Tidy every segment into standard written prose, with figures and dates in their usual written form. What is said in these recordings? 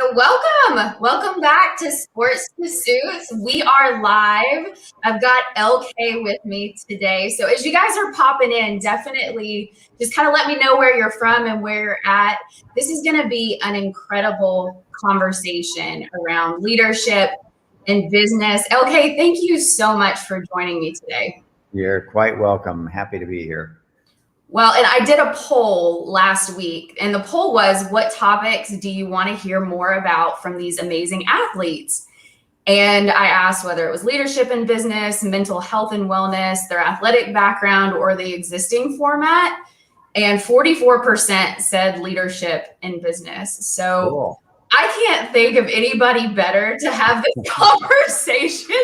So welcome back to Sports to Suits. We are live. I've got LK with me today. So as you guys are popping in, definitely just kind of let me know where you're from and where you're at. This is going to be an incredible conversation around leadership and business. LK, thank you so much for joining me today. You're quite welcome. Happy to be here. Well, and I did a poll last week, and the poll was, what topics do you want to hear more about from these amazing athletes? And I asked whether it was leadership in business, mental health and wellness, their athletic background, or the existing format. And 44% said leadership in business. So Cool. I can't think of anybody better to have this conversation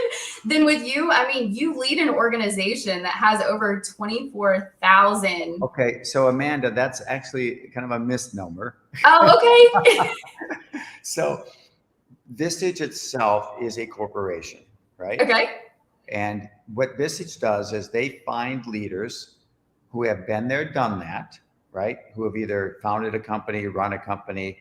than with you. I mean, you lead an organization that has over 24,000. Okay, so Amanda, that's actually kind of a misnomer. Oh, okay. So Vistage itself is a corporation, right? Okay. And what Vistage does is they find leaders who have been there, done that, right? Who have either founded a company, run a company,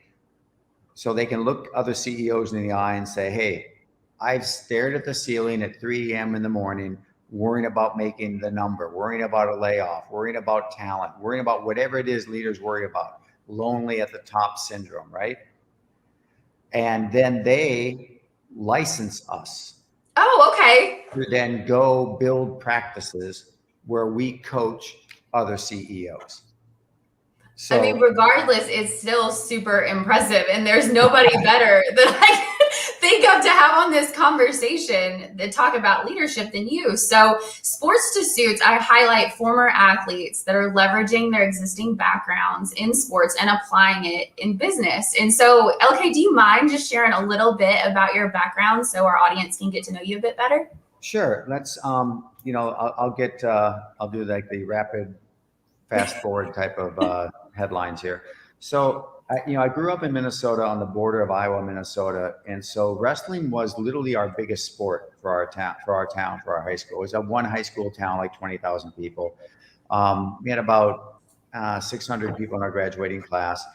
so they can look other CEOs in the eye and say, hey, I've stared at the ceiling at 3 a.m. in the morning, worrying about making the number, worrying about a layoff, worrying about talent, worrying about whatever it is leaders worry about, lonely at the top syndrome, right? And then they license us Oh, okay. to then go build practices where we coach other CEOs. I mean, regardless, it's still super impressive. And there's nobody better that I can think of to have on this conversation that talk about leadership than you. So Sports to Suits, I highlight former athletes that are leveraging their existing backgrounds in sports and applying it in business. And so, LK, do you mind just sharing a little bit about your background so our audience can get to know you a bit better? Sure. Let's, I'll do like the rapid fast forward type of headlines here. So, I grew up in Minnesota on the border of Iowa, Minnesota. And so wrestling was literally our biggest sport for our town, for our high school. It was a one high school town, like 20,000 people. We had about 600 people in our graduating class,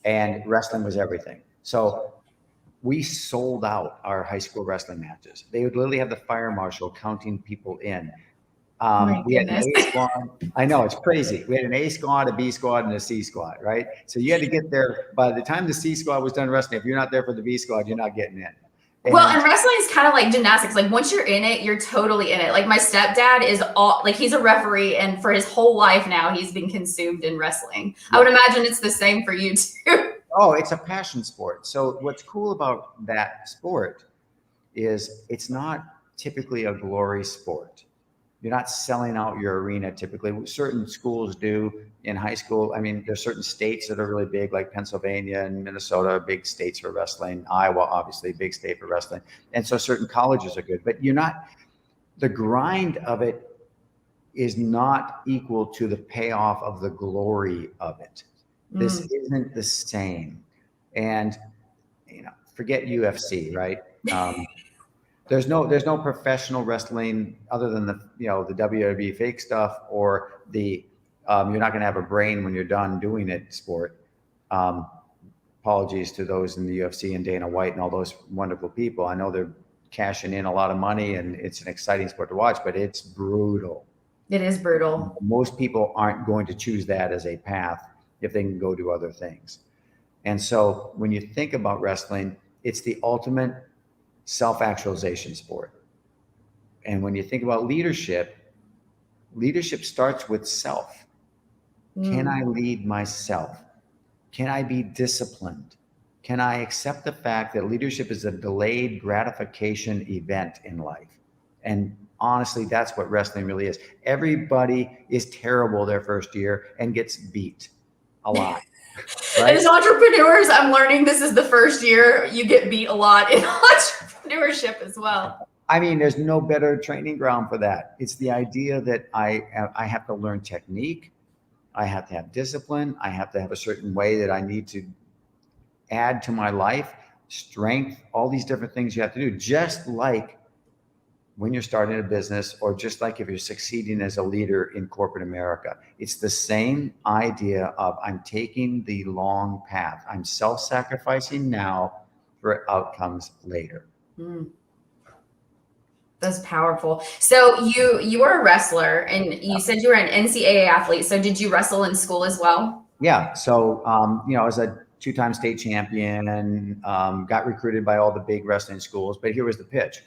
and wrestling was everything. So we sold out our high school wrestling matches. They would literally have the fire marshal counting people in. We had an A squad. I know, it's crazy. We had an A squad, a B squad, and a C squad, right? So you had to get there. By the time the C squad was done wrestling, if you're not there for the B squad, you're not getting in. And wrestling is kind of like gymnastics. Like once you're in it, you're totally in it. Like my stepdad is he's a referee, and for his whole life now, he's been consumed in wrestling. Yeah. I would imagine it's the same for you too. Oh, it's a passion sport. So what's cool about that sport is it's not typically a glory sport. You're not selling out your arena typically. Certain schools do in high school. I mean, there's certain states that are really big, like Pennsylvania and Minnesota, big states for wrestling. Iowa, obviously, big state for wrestling. And so certain colleges are good, but the grind of it is not equal to the payoff of the glory of it. This isn't the same. And, forget UFC, right? There's no professional wrestling other than the WWE fake stuff, or the you're not going to have a brain when you're done doing it sport. Apologies to those in the UFC and Dana White and all those wonderful people. I know they're cashing in a lot of money, and it's an exciting sport to watch, but it's brutal. It is brutal. Most people aren't going to choose that as a path if they can go do other things. And so when you think about wrestling, it's the ultimate self-actualization sport. And when you think about leadership starts with self. Can I lead myself? Can I be disciplined? Can I accept the fact that leadership is a delayed gratification event in life? And honestly, that's what wrestling really is. Everybody is terrible their first year and gets beat a lot. Right? As entrepreneurs, I'm learning this is the first year you get beat a lot in entrepreneurship as well. I mean, there's no better training ground for that. It's the idea that I have to learn technique. I have to have discipline. I have to have a certain way that I need to add to my life, strength, all these different things you have to do, just like when you're starting a business, or just like if you're succeeding as a leader in corporate America. It's the same idea of I'm taking the long path. I'm self-sacrificing now for outcomes later. Mm. That's powerful. So you were a wrestler, and you said you were an NCAA athlete. So did you wrestle in school as well? Yeah. So, I was a 2-time state champion, got recruited by all the big wrestling schools, but here was the pitch.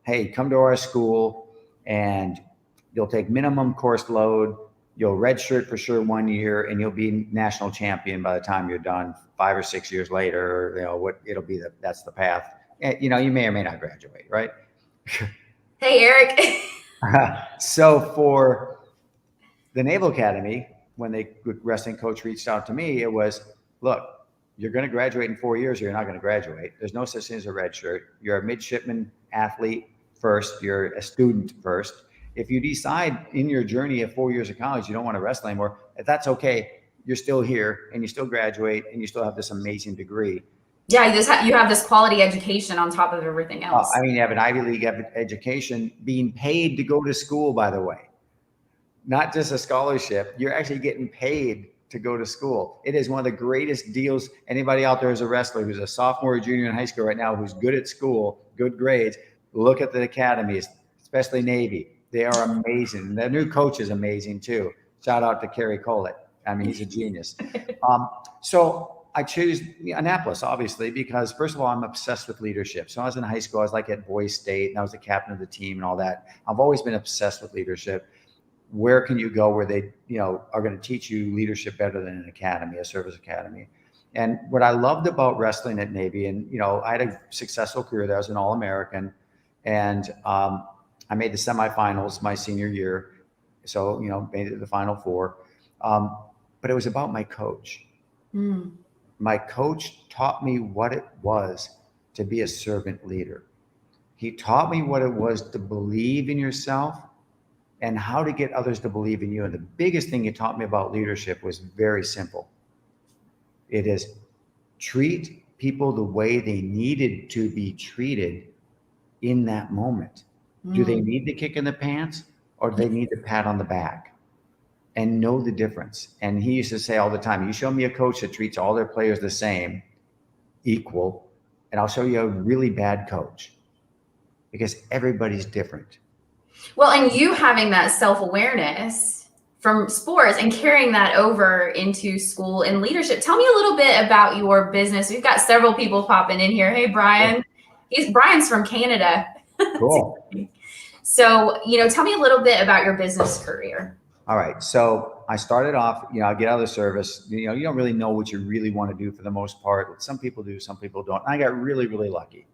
Hey, come to our school and you'll take minimum course load. You'll redshirt for sure 1 year, and you'll be national champion by the time you're done 5 or 6 years later. What it'll be, that's the path. And, you may or may not graduate, right? Hey, Eric. So for the Naval Academy, when the wrestling coach reached out to me, it was, look, you're going to graduate in 4 years or you're not going to graduate. There's no such thing as a red shirt. You're a midshipman athlete first. You're a student first. If you decide in your journey of 4 years of college you don't want to wrestle anymore, if that's okay. You're still here and you still graduate and you still have this amazing degree. Yeah, you have this quality education on top of everything else. You have an Ivy League education, being paid to go to school, by the way. Not just a scholarship. You're actually getting paid to go to school. It is one of the greatest deals. Anybody out there who's a wrestler, who's a sophomore or junior in high school right now, who's good at school, good grades, look at the academies, especially Navy. They are amazing. The new coach is amazing too. Shout out to Kerry Collett. I mean, he's a genius. So I choose Annapolis, obviously, because first of all, I'm obsessed with leadership. So I was in high school, I was like at Boys State, and I was the captain of the team and all that. I've always been obsessed with leadership. Where can you go where they, are going to teach you leadership better than an academy, a service academy? And what I loved about wrestling at Navy, and, I had a successful career there. I was an All-American, and I made the semifinals my senior year. So, made it to the Final Four. But it was about my coach. Mm. My coach taught me what it was to be a servant leader. He taught me what it was to believe in yourself and how to get others to believe in you. And the biggest thing he taught me about leadership was very simple. It is treat people the way they needed to be treated in that moment. Mm. Do they need the kick in the pants or do they need the pat on the back? And know the difference. And he used to say all the time, you show me a coach that treats all their players the same, equal, and I'll show you a really bad coach, because everybody's different. Well, and you having that self-awareness from sports and carrying that over into school and leadership. Tell me a little bit about your business. We've got several people popping in here. Hey, Brian. Brian's from Canada. Cool. So, tell me a little bit about your business career. All right. So I started off, I get out of the service, you don't really know what you really want to do for the most part. Some people do, some people don't. I got really, really lucky.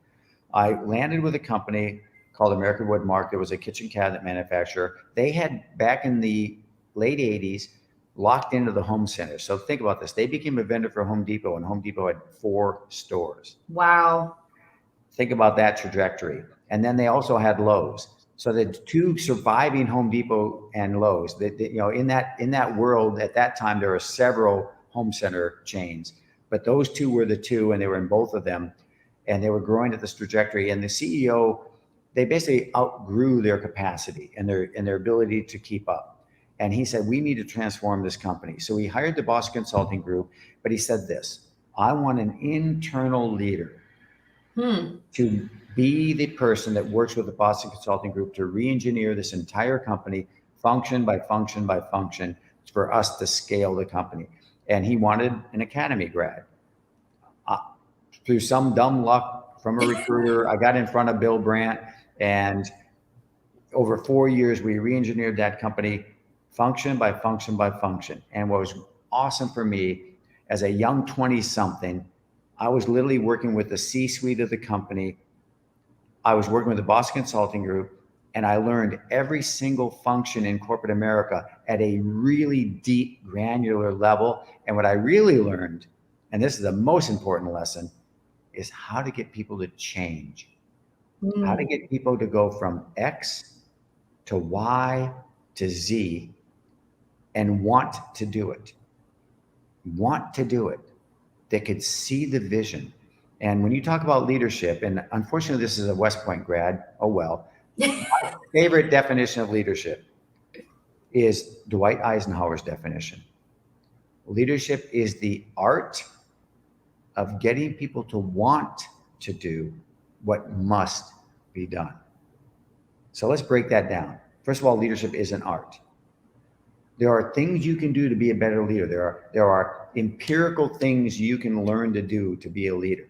I landed with a company called American Wood Mark. It was a kitchen cabinet manufacturer. They had, back in the late 80s, locked into the home center. So think about this. They became a vendor for Home Depot, and Home Depot had 4 stores. Wow. Think about that trajectory. And then they also had Lowe's. So the 2 surviving Home Depot and Lowe's, in that world at that time, there were several home center chains, but those 2 were the 2, and they were in both of them, and they were growing at this trajectory. And the CEO, they basically outgrew their capacity and their ability to keep up. And he said, we need to transform this company. So he hired the Boston Consulting Group, but he said this: I want an internal leader to be the person that works with the Boston Consulting Group to re-engineer this entire company, function by function by function, for us to scale the company. And he wanted an academy grad. Through some dumb luck from a recruiter, I got in front of Bill Brandt, and over 4 years, we re-engineered that company function by function by function. And what was awesome for me as a young 20-something, I was literally working with the C-suite of the company. I was working with the Boston Consulting Group, and I learned every single function in corporate America at a really deep, granular level. And what I really learned, and this is the most important lesson, is how to get people to change. How to get people to go from X to Y to Z and want to do it. Want to do it. They could see the vision. And when you talk about leadership, and unfortunately this is a West Point grad, oh well, my favorite definition of leadership is Dwight Eisenhower's definition. Leadership is the art of getting people to want to do what must be done. So let's break that down. First of all, leadership is an art. There are things you can do to be a better leader. There are empirical things you can learn to do to be a leader,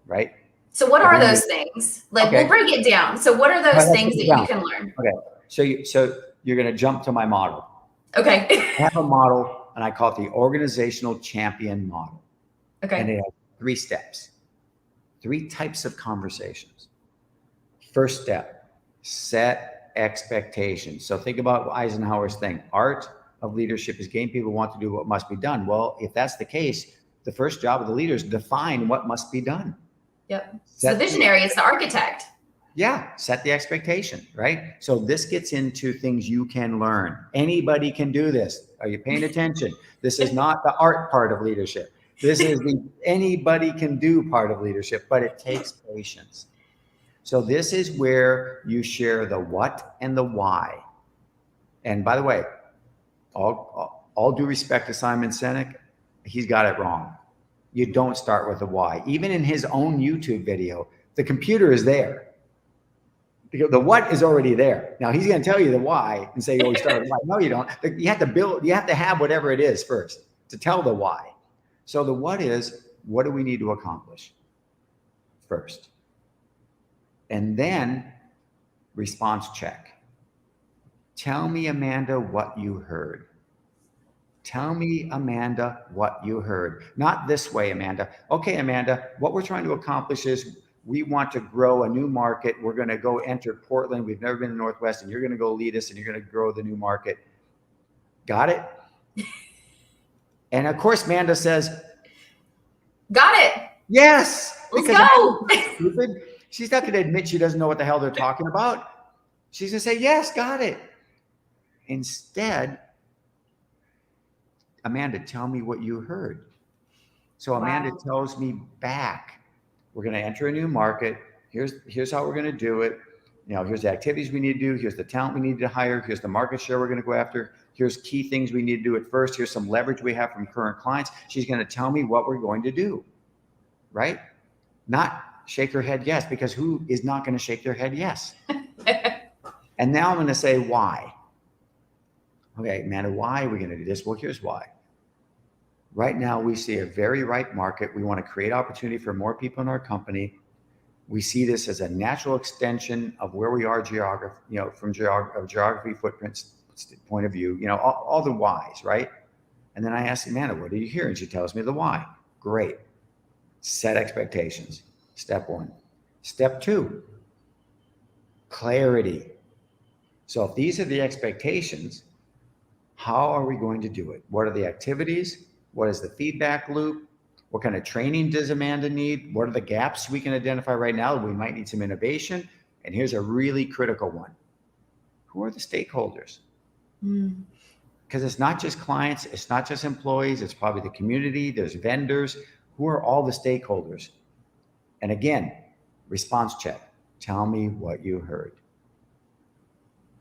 right? So what are those things? Like, we'll break it down. So what are those things that you can learn? Okay. So you're going to jump to my model. Okay. I have a model, and I call it the organizational champion model. Okay. And it has 3 steps, 3 types of conversations. First step, set expectations. So think about Eisenhower's thing. Art of leadership is getting people to want to do what must be done. Well, if that's the case, the first job of the leader is define what must be done. Yep. It's the visionary, it's the architect. Yeah, set the expectation, right? So this gets into things you can learn. Anybody can do this. Are you paying attention? This is not the art part of leadership. This is the anybody can do part of leadership, but it takes patience. So this is where you share the what and the why. And by the way, all due respect to Simon Sinek, he's got it wrong. You don't start with the why. Even in his own YouTube video, the computer is there. The what is already there. Now he's going to tell you the why and say, oh, we start with why. No, you don't. You have to build, you have to have whatever it is first to tell the why. So the what is, what do we need to accomplish first? And then response check. Tell me, Amanda, what you heard. Tell me, Amanda, what you heard. Not this way, Amanda. Okay, Amanda, what we're trying to accomplish is we want to grow a new market. We're going to go enter Portland. We've never been to Northwest, and you're going to go lead us, and you're going to grow the new market. Got it? And of course, Amanda says, got it. Yes. Let's go. Stupid. She's not going to admit she doesn't know what the hell they're talking about. She's going to say, yes, got it. Instead, Amanda, tell me what you heard. So Amanda tells me back, we're going to enter a new market. Here's how we're going to do it. You know, here's the activities we need to do. Here's the talent we need to hire. Here's the market share we're going to go after. Here's key things we need to do at first. Here's some leverage we have from current clients. She's going to tell me what we're going to do, right? Not shake her head yes, because who is not going to shake their head yes? And now I'm going to say why. Okay, Amanda, why are we going to do this? Well, here's why. Right now, we see a very ripe market. We want to create opportunity for more people in our company. We see this as a natural extension of where we are geography, you know, from geography footprints point of view, you know, all the whys, right? And then I ask Amanda, what did you hear? And she tells me the why. Great. Set expectations. Step 1. Step 2, clarity. So if these are the expectations, how are we going to do it? What are the activities? What is the feedback loop? What kind of training does Amanda need? What are the gaps we can identify right now? We might need some innovation. And here's a really critical one. Who are the stakeholders? Because it's not just clients, it's not just employees, it's probably the community, there's vendors. Who are all the stakeholders? And again, response check. Tell me what you heard.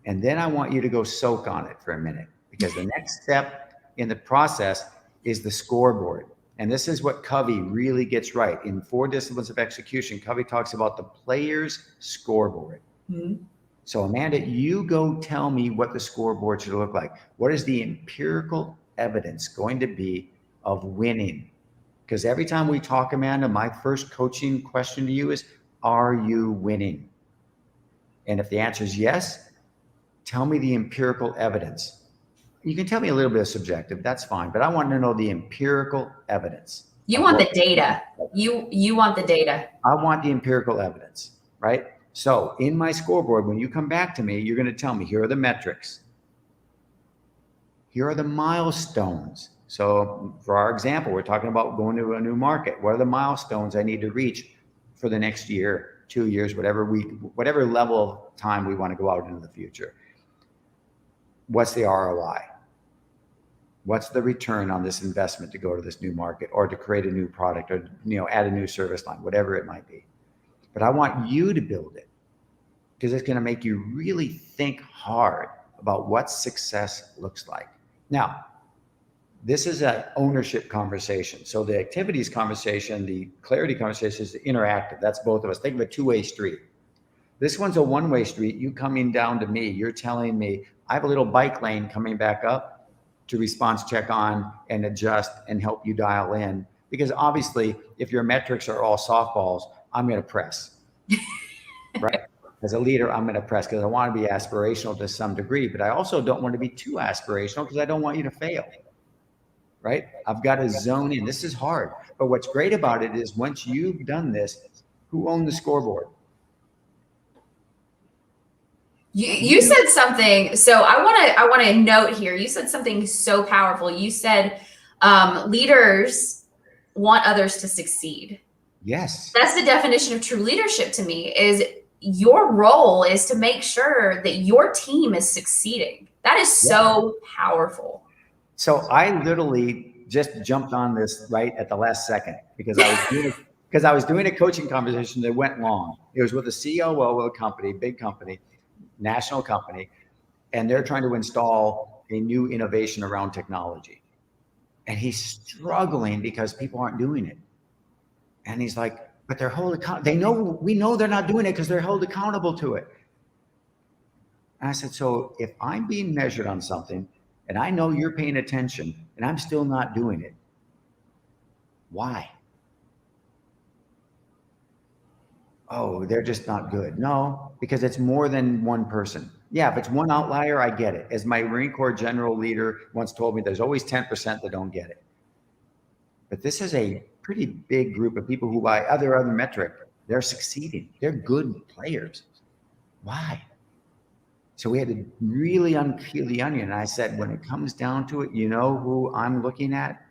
And then I want you to go soak on it for a minute, because the next step in the process is the scoreboard. And this is what Covey really gets right. In 4 Disciplines of Execution, Covey talks about the player's scoreboard. So Amanda, you go tell me what the scoreboard should look like. What is the empirical evidence going to be of winning? Because every time we talk, Amanda, my first coaching question to you is, are you winning? And if the answer is yes, tell me the empirical evidence. You can tell me a little bit of subjective, that's fine, but I want to know the empirical evidence. You want the data. You want the data. I want the empirical evidence, right? So in my scoreboard, when you come back to me, you're going to tell me, here are the metrics. Here are the milestones. So for our example, we're talking about going to a new market. What are the milestones I need to reach for the next year, 2 years, whatever level of time we want to go out into the future? What's the ROI? What's the return on this investment to go to this new market or to create a new product or, you know, add a new service line, whatever it might be. But I want you to build it, because it's going to make you really think hard about what success looks like. Now, This is an ownership conversation. So the activities conversation, the clarity conversation is interactive. That's both of us. Think of a two-way street. This one's a one-way street. You coming down to me, you're telling me, I have a little bike lane coming back up to response check on and adjust and help you dial in. Because obviously, if your metrics are all softballs, I'm going to press, right? As a leader, I'm going to press because I want to be aspirational to some degree, but I also don't want to be too aspirational because I don't want you to fail, right? I've got to zone in. This is hard. But what's great about it is once you've done this, who owned the scoreboard? You said something. So I want to note here. You said something so powerful. You said leaders want others to succeed. Yes. That's the definition of true leadership to me, is your role is to make sure that your team is succeeding. That is so powerful. So I literally just jumped on this right at the last second because I was doing a coaching conversation that went long. It was with a COO of a company, big company, national company, and they're trying to install a new innovation around technology. And he's struggling because people aren't doing it. And he's like, but they're held accountable. We know they're not doing it because they're held accountable to it. And I said, so if I'm being measured on something and I know you're paying attention and I'm still not doing it, why? Oh, they're just not good. No, because it's more than one person. Yeah, if it's one outlier, I get it. As my Marine Corps general leader once told me, there's always 10% that don't get it. But this is a pretty big group of people who, by other metric, they're succeeding. They're good players. Why? So we had to really unpeel the onion. And I said, when it comes down to it, you know who I'm looking at?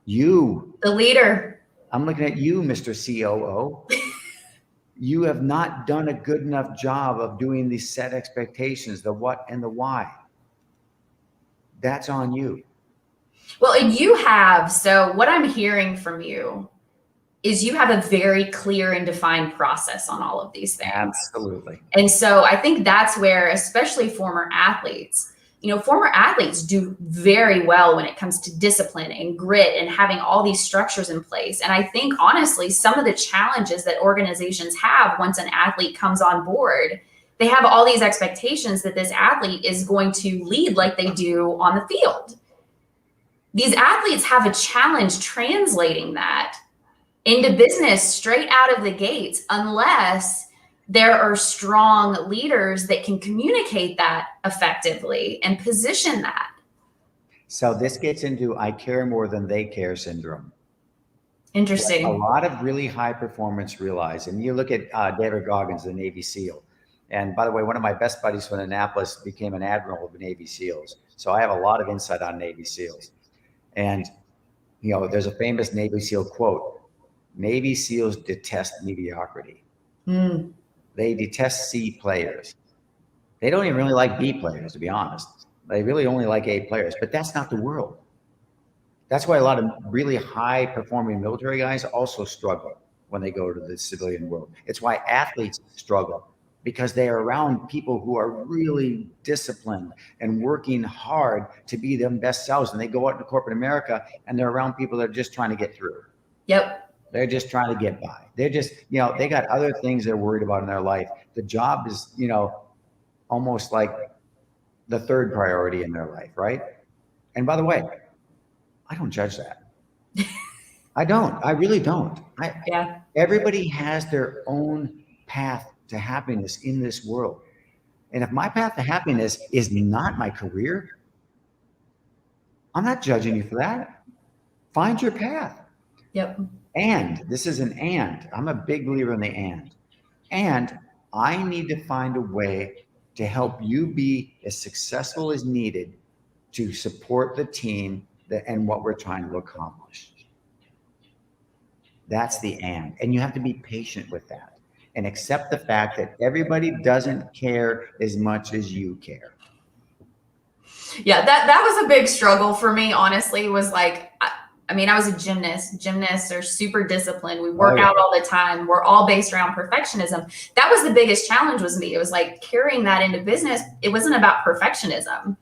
You. The leader. I'm looking at you, Mr. COO. You have not done a good enough job of doing these set expectations, the what and the why. That's on you. Well, and you have, so what I'm hearing from you is you have a very clear and defined process on all of these things. Absolutely. And so I think that's where, especially former athletes do very well when it comes to discipline and grit and having all these structures in place. And I think, honestly, some of the challenges that organizations have once an athlete comes on board, they have all these expectations that this athlete is going to lead like they do on the field. These athletes have a challenge translating that into business straight out of the gates, unless there are strong leaders that can communicate that effectively and position that. So this gets into I care more than they care syndrome. Interesting. A lot of really high performance realize, and you look at David Goggins, the Navy SEAL. And by the way, one of my best buddies from Annapolis became an admiral of the Navy SEALs. So I have a lot of insight on Navy SEALs. And, you know, there's a famous Navy SEAL quote: Navy SEALs detest mediocrity. They detest C players. They don't even really like B players, to be honest. They really only like A players, but that's not the world. That's why a lot of really high performing military guys also struggle when they go to the civilian world. It's why athletes struggle, because they are around people who are really disciplined and working hard to be their best selves. And they go out into corporate America and they're around people that are just trying to get through. Yep. They're just trying to get by. They're just, you know, they got other things they're worried about in their life. The job is, you know, almost like the third priority in their life, right? And by the way, I don't judge that. I don't. I really don't. Everybody has their own path to happiness in this world. And if my path to happiness is not my career, I'm not judging you for that. Find your path. Yep. And this is an and. I'm a big believer in the and. And I need to find a way to help you be as successful as needed to support the team and what we're trying to accomplish. That's the and. And you have to be patient with that and accept the fact that everybody doesn't care as much as you care. Yeah, that was a big struggle for me, honestly. Was like, I mean, I was a gymnast. Gymnasts are super disciplined. We work out all the time. We're all based around perfectionism. That was the biggest challenge was me. It was like carrying that into business. It wasn't about perfectionism.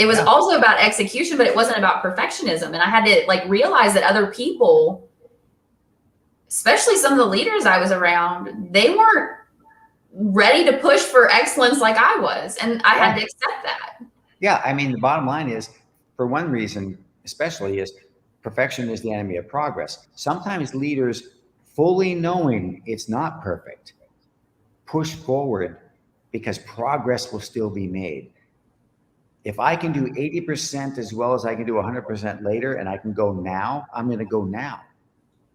It was also about execution, but it wasn't about perfectionism. And I had to like realize that other people, especially some of the leaders I was around, they weren't ready to push for excellence like I was. And I had to accept that. Yeah. I mean, the bottom line is, for one reason, especially, is perfection is the enemy of progress. Sometimes leaders, fully knowing it's not perfect, push forward because progress will still be made. If I can do 80% as well as I can do 100% later, and I can go now, I'm going to go now,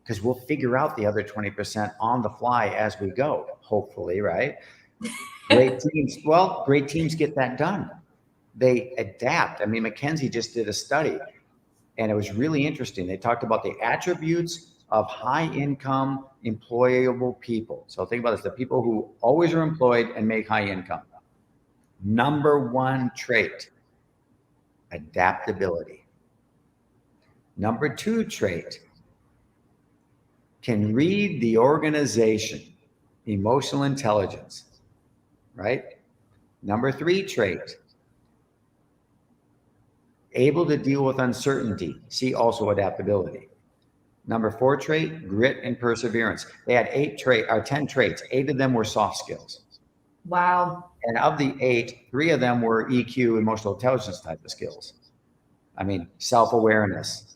because we'll figure out the other 20% on the fly as we go, hopefully, right? Great teams get that done. They adapt. I mean, McKinsey just did a study, and it was really interesting. They talked about the attributes of high income, employable people. So think about this, the people who always are employed and make high income. Number one trait, adaptability. Number two trait, can read the organization, emotional intelligence, right? Number three trait, able to deal with uncertainty, see also adaptability. Number four trait, grit and perseverance. They had 10 traits. 8 of them were soft skills. Wow. And of the 8, 3 of them were EQ, emotional intelligence type of skills. I mean, self-awareness,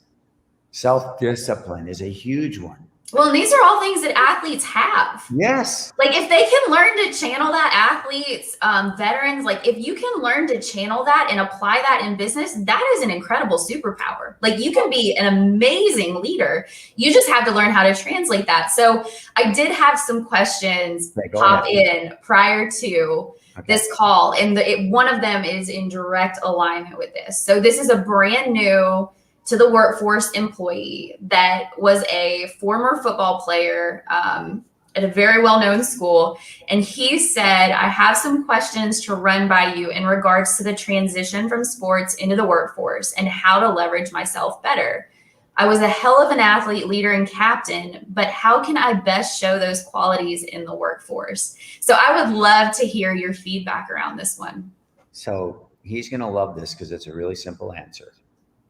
self-discipline is a huge one. Well, and these are all things that athletes have. Yes. Like if they can learn to channel that, athletes, veterans, like if you can learn to channel that and apply that in business, that is an incredible superpower. Like you can be an amazing leader. You just have to learn how to translate that. So I did have some questions pop in prior to this call, and one of them is in direct alignment with this. So this is a brand new to the workforce employee that was a former football player at a very well-known school. And he said, I have some questions to run by you in regards to the transition from sports into the workforce and how to leverage myself better. I was a hell of an athlete, leader, and captain, but how can I best show those qualities in the workforce? So I would love to hear your feedback around this one. So he's going to love this because it's a really simple answer.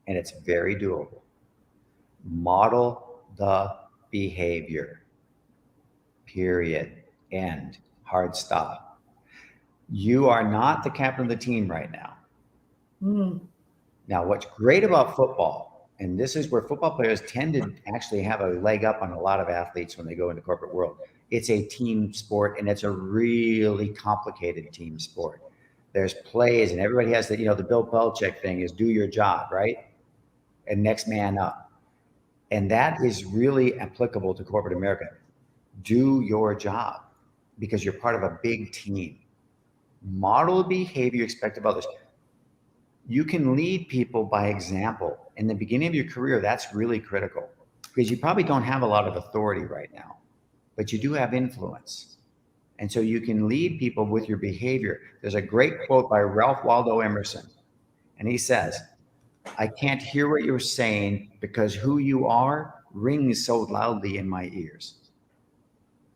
And it's very doable. Model the behavior. Period. End. Hard stop. You are not the captain of the team right now. Now, what's great about football, and this is where football players tend to actually have a leg up on a lot of athletes when they go into corporate world. It's a team sport, and it's a really complicated team sport. There's plays, and everybody has the Bill Belichick thing is do your job, right? And next man up. And that is really applicable to corporate America. Do your job because you're part of a big team. Model behavior expected of others. You can lead people by example. In the beginning of your career, that's really critical because you probably don't have a lot of authority right now, but you do have influence. And so you can lead people with your behavior. There's a great quote by Ralph Waldo Emerson, and he says, I can't hear what you're saying because who you are rings so loudly in my ears.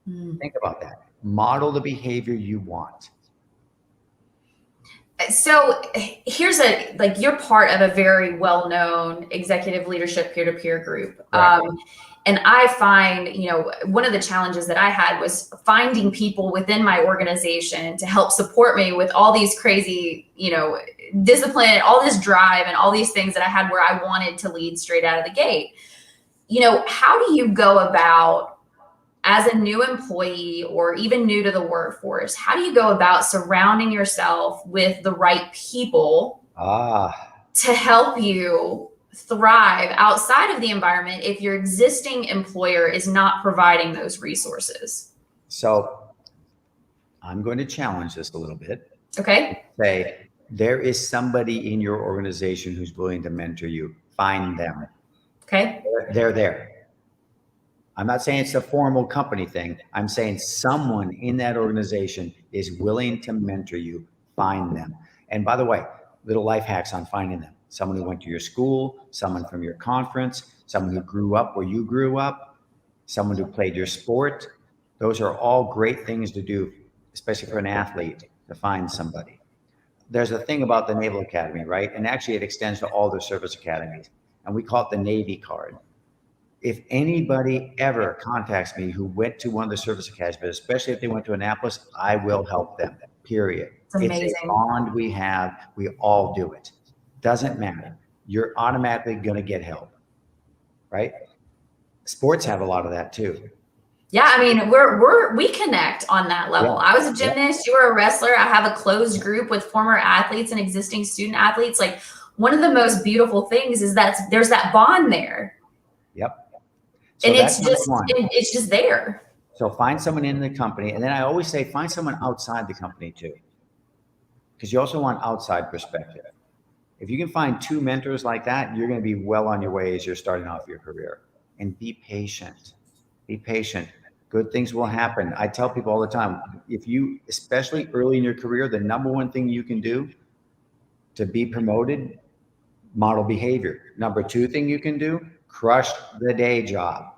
Think about that. Model the behavior you want. So here's you're part of a very well-known executive leadership peer-to-peer group. Right. And I find, one of the challenges that I had was finding people within my organization to help support me with all these crazy, discipline, all this drive and all these things that I had where I wanted to lead straight out of the gate. How do you go about, as a new employee or even new to the workforce, how do you go about surrounding yourself with the right people to help you thrive outside of the environment if your existing employer is not providing those resources? So I'm going to challenge this a little bit. Okay. Say, there is somebody in your organization who's willing to mentor you. Find them. Okay. They're there. I'm not saying it's a formal company thing. I'm saying someone in that organization is willing to mentor you. Find them. And by the way, little life hacks on finding them. Someone who went to your school, someone from your conference, someone who grew up where you grew up, someone who played your sport. Those are all great things to do, especially for an athlete, to find somebody. there's a thing about the Naval Academy, right? And actually it extends to all the service academies. And we call it the Navy card. If anybody ever contacts me who went to one of the service academies, but especially if they went to Annapolis, I will help them, period. It's amazing. It's a bond we have. We all do it. Doesn't matter. You're automatically going to get help, right? Sports have a lot of that too. Yeah, I mean, we connect on that level. Yeah. I was a gymnast, you were a wrestler. I have a closed group with former athletes and existing student athletes. Like, one of the most beautiful things is that there's that bond there. Yep. So and it's just there. So find someone in the company. And then I always say, find someone outside the company too, because you also want outside perspective. If you can find 2 mentors like that, you're going to be well on your way as you're starting off your career. And be patient. Be patient. Good things will happen. I tell people all the time, if you, especially early in your career, the number one thing you can do to be promoted, model behavior. Number 2 thing you can do, crush the day job.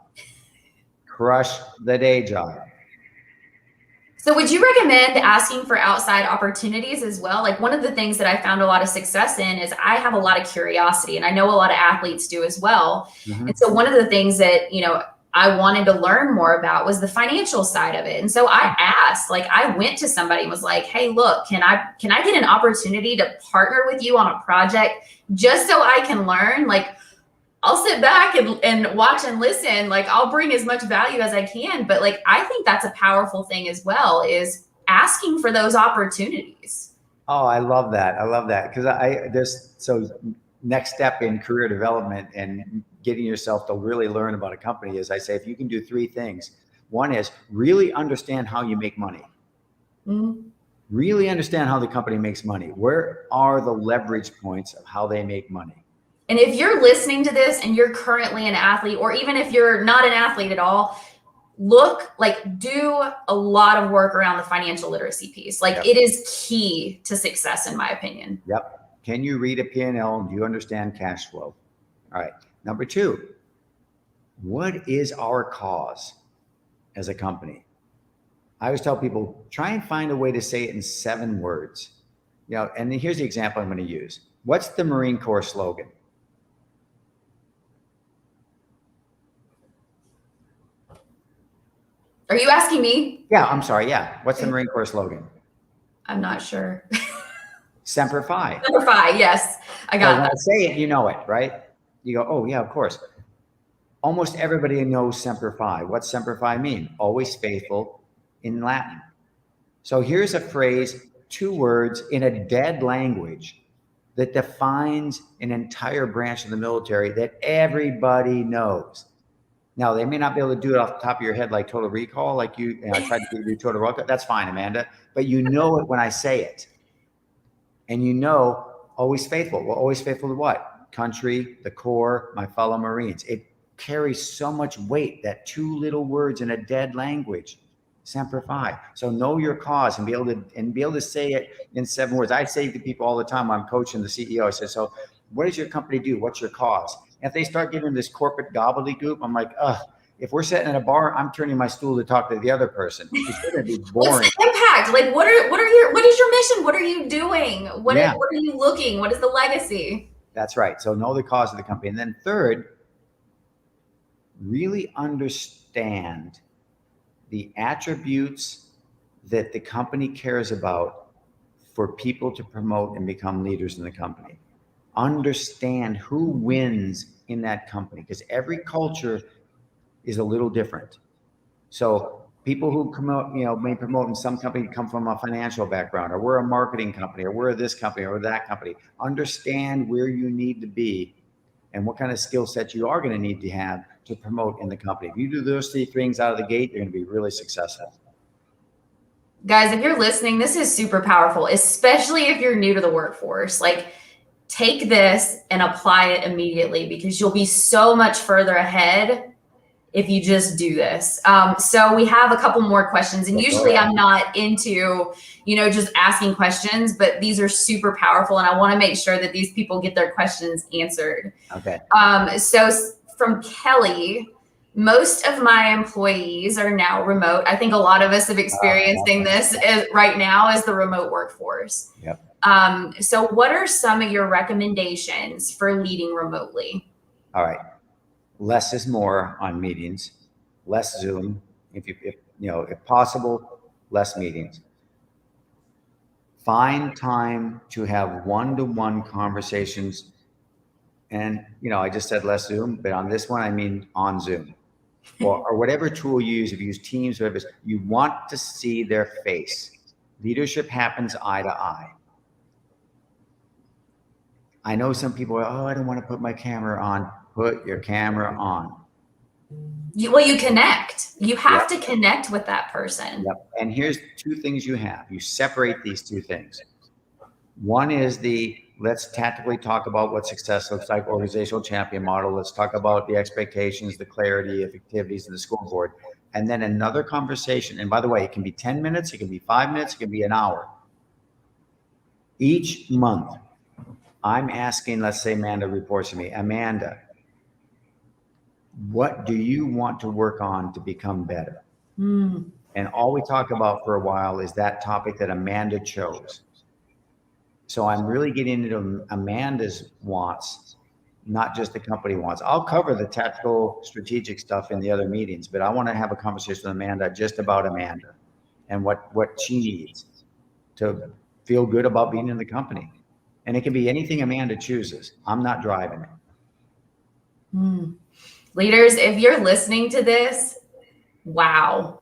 Crush the day job. So would you recommend asking for outside opportunities as well? Like, one of the things that I found a lot of success in is I have a lot of curiosity, and I know a lot of athletes do as well. Mm-hmm. And so one of the things that, you know, I wanted to learn more about was the financial side of it. And so I asked, like, I went to somebody and was like, hey, look, can I get an opportunity to partner with you on a project just so I can learn? Like, I'll sit back and watch and listen. Like, I'll bring as much value as I can. But like, I think that's a powerful thing as well, is asking for those opportunities. Oh, I love that. I love that. Because so next step in career development and getting yourself to really learn about a company is, I say, if you can do 3 things. One is really understand how you make money. Mm-hmm. Really understand how the company makes money. Where are the leverage points of how they make money? And if you're listening to this and you're currently an athlete, or even if you're not an athlete at all, do a lot of work around the financial literacy piece. Like, yep. It is key to success, in my opinion. Yep. Can you read a P&L and do you understand cash flow? All right. Number 2, what is our cause as a company? I always tell people, try and find a way to say it in 7 words. You know, and here's the example I'm going to use. What's the Marine Corps slogan? Are you asking me? Yeah, I'm sorry. Yeah. What's the Marine Corps slogan? I'm not sure. Semper Fi. Semper Fi, yes. I got that. When I say it, you know it, right? You go, oh yeah, of course. Almost everybody knows Semper Fi. What's Semper Fi mean? Always faithful in Latin. So here's a phrase, 2 words in a dead language that defines an entire branch of the military that everybody knows. Now, they may not be able to do it off the top of your head like Total Recall, like you, and I tried to give you Total Recall. That's fine, Amanda. But you know it when I say it. And you know, always faithful. Well, always faithful to what? Country, the Corps, my fellow Marines. It carries so much weight, that 2 little words in a dead language. Semper Fi. So know your cause and be able to say it in 7 words. I say to people all the time when I'm coaching the CEO, I say, so what does your company do? What's your cause? And if they start giving this corporate gobbledygook, I'm like, if we're sitting in a bar, I'm turning my stool to talk to the other person. It's going to be boring. What's the impact? Like, what is your mission? What are you doing? What are you looking? What is the legacy? That's right. So know the cause of the company. And then 3rd, really understand the attributes that the company cares about for people to promote and become leaders in the company. Understand who wins in that company, because every culture is a little different. So people who promote, may promote in some company come from a financial background, or we're a marketing company, or we're this company or that company. Understand where you need to be and what kind of skill sets you are going to need to have to promote in the company. If you do those 3 things out of the gate, you're going to be really successful. Guys, if you're listening, this is super powerful, especially if you're new to the workforce. Like, take this and apply it immediately, because you'll be so much further ahead if you just do this. So we have a couple more questions, and usually I'm not into, just asking questions, but these are super powerful, and I want to make sure that these people get their questions answered. Okay. So from Kelly, most of my employees are now remote. I think a lot of us have experiencing this right now as the remote workforce. Yep. So what are some of your recommendations for leading remotely? All right. Less is more on meetings, less Zoom. If possible, less meetings. Find time to have one-to-one conversations. And, I just said less Zoom, but on this one, I mean on Zoom or whatever tool you use. If you use Teams, whatever, you want to see their face. Leadership happens eye to eye. I know some people are, I don't want to put my camera on. Put your camera on. You connect. You have to connect with that person. Yep. And here's two things you have. You separate these two things. One is let's tactically talk about what success looks like, organizational champion model. Let's talk about the expectations, the clarity of activities in the school board. And then another conversation. And by the way, it can be 10 minutes, it can be 5 minutes, it can be an hour. Each month, I'm asking, let's say Amanda reports to me, Amanda, what do you want to work on to become better? And all we talk about for a while is that topic that Amanda chose. So I'm really getting into Amanda's wants, not just the company wants. I'll cover the tactical strategic stuff in the other meetings, but I want to have a conversation with Amanda just about Amanda and what she needs to feel good about being in the company. And it can be anything Amanda chooses. I'm not driving it. Leaders, if you're listening to this, wow.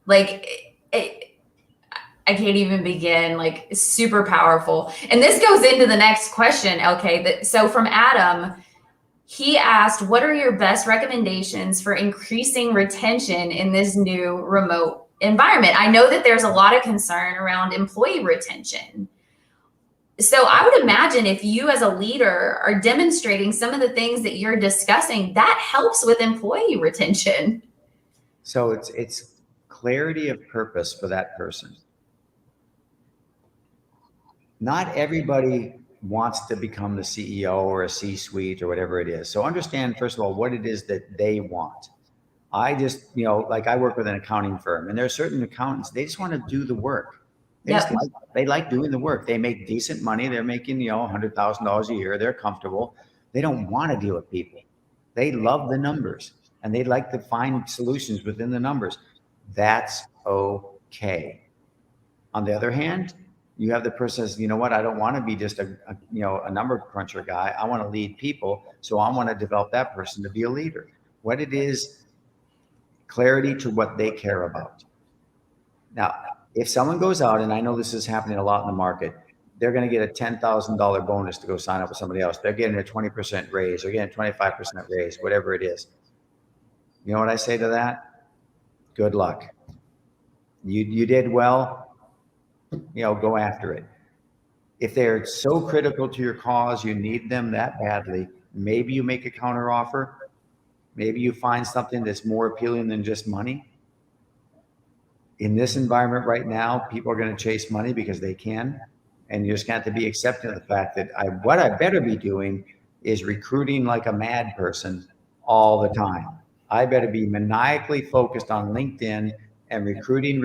I can't even begin. It's super powerful. And this goes into the next question, LK. So from Adam, he asked, what are your best recommendations for increasing retention in this new remote environment? I know that there's a lot of concern around employee retention. So I would imagine if you as a leader are demonstrating some of the things that you're discussing, that helps with employee retention. So it's clarity of purpose for that person. Not everybody wants to become the CEO or a C-suite or whatever it is. So understand, first of all, what it is that they want. I just, I work with an accounting firm, and there are certain accountants, they just want to do the work. They like doing the work. They make decent money. They're making, $100,000 a year. They're comfortable. They don't want to deal with people. They love the numbers, and they like to find solutions within the numbers. That's okay. On the other hand, you have the person says, I don't want to be just a number cruncher guy. I want to lead people. So I want to develop that person to be a leader. What it is, clarity to what they care about. Now, if someone goes out, and I know this is happening a lot in the market, they're going to get a $10,000 bonus to go sign up with somebody else. They're getting a 20% raise. They're getting a 25% raise, whatever it is. You know what I say to that? Good luck. You did well. Go after it. If they're so critical to your cause, you need them that badly, maybe you make a counter offer. Maybe you find something that's more appealing than just money. In this environment right now, people are going to chase money because they can. And you just got to be accepting of the fact that what I better be doing is recruiting like a mad person all the time. I better be maniacally focused on LinkedIn and recruiting.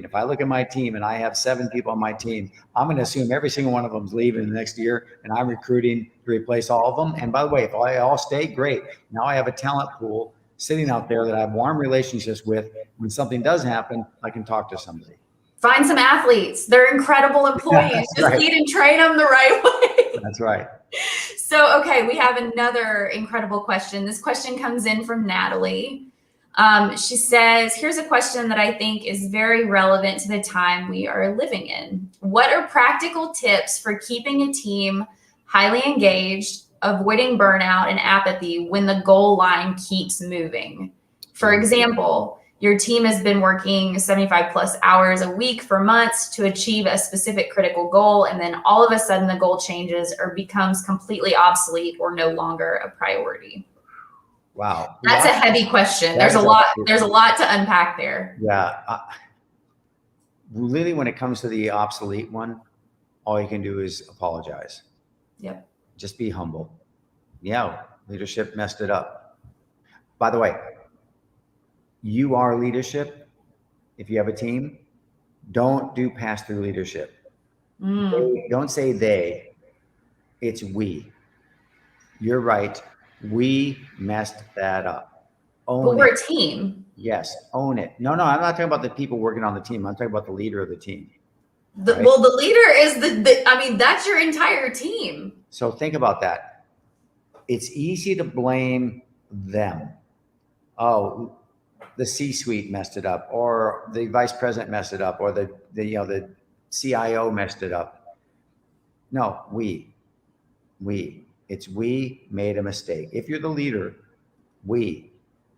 If I look at my team and I have 7 people on my team, I'm going to assume every single one of them is leaving the next year, and I'm recruiting to replace all of them. And by the way, if I all stay, great. Now I have a talent pool sitting out there that I have warm relationships with. When something does happen, I can talk to somebody. Find some athletes. They're incredible employees. Just lead and train them the right way. That's right. So, okay, we have another incredible question. This question comes in from Natalie. She says, here's a question that I think is very relevant to the time we are living in. What are practical tips for keeping a team highly engaged, avoiding burnout and apathy when the goal line keeps moving? For example, your team has been working 75 plus hours a week for months to achieve a specific critical goal, and then all of a sudden the goal changes or becomes completely obsolete or no longer a priority. Wow. That's a heavy question. There's a lot to unpack there. Yeah. Really, when it comes to the obsolete one, all you can do is apologize. Yep. Just be humble. Yeah, leadership messed it up. By the way, you are leadership. If you have a team, don't do pass-through leadership. Don't say they, it's we. You're right. We messed that up. But we're a team. Yes, own it. No, I'm not talking about the people working on the team. I'm talking about the leader of the team. Right? Well, the leader is I mean, that's your entire team. So think about that. It's easy to blame them. Oh, the C-suite messed it up, or the vice president messed it up, or the CIO messed it up. No, we made a mistake. If you're the leader, we